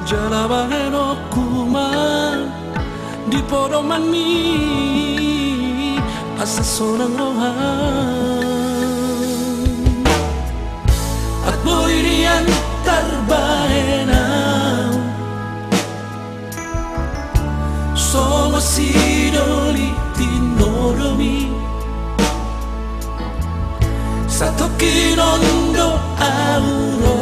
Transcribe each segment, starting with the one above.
Jalabahe no kuma di podoman mi asa sonang rohan at boirian tarbahe na sono sidoli tinoromi satoki nondo auro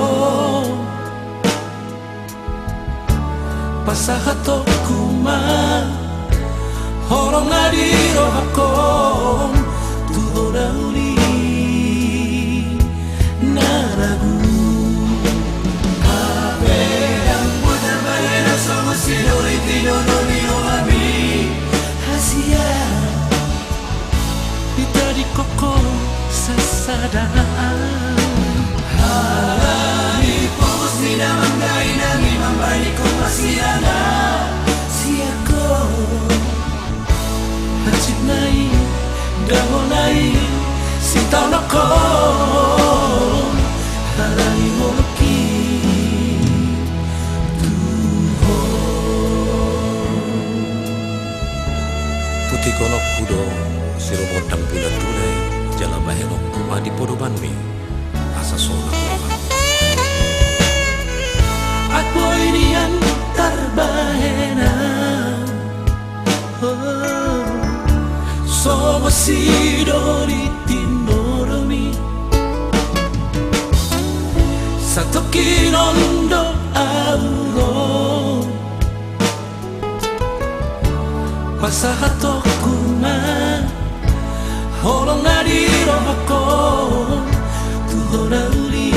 pasahato kuma horong adiro hakon tudo dauli naragu abeang putar bayena somos sidori tino no nino ami hasia itari koko sasada halani pos ni namang gaina ni mambani ko masirana siako hacip nai dango nai sintau nako harangi moloki tuho Putih konok kudo siromotang pula tunai jalabahe no kuma di podoban mi asa sonang rohan at boirian tarbahena somos sidori tinoromi satoki nondo auro pasahato kuma horong adiro hakon tuho dauli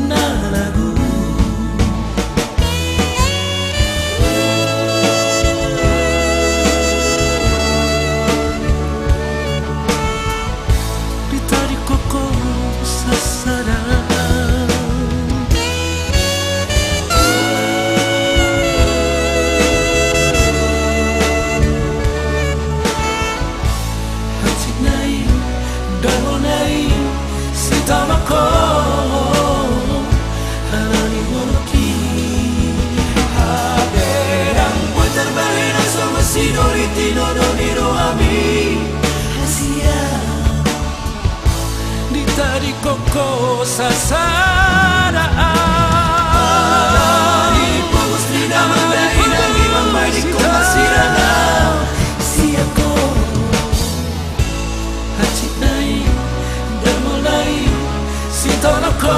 naragu ditari koko sasada hacik nai dango nai sitamako harani moloki haberang putar bayena somos sidori tino no niro ami hasia ditari koko sasada di pos ni namang gaina ni mambani ko masirana siako hacip nai dango nai sintau nako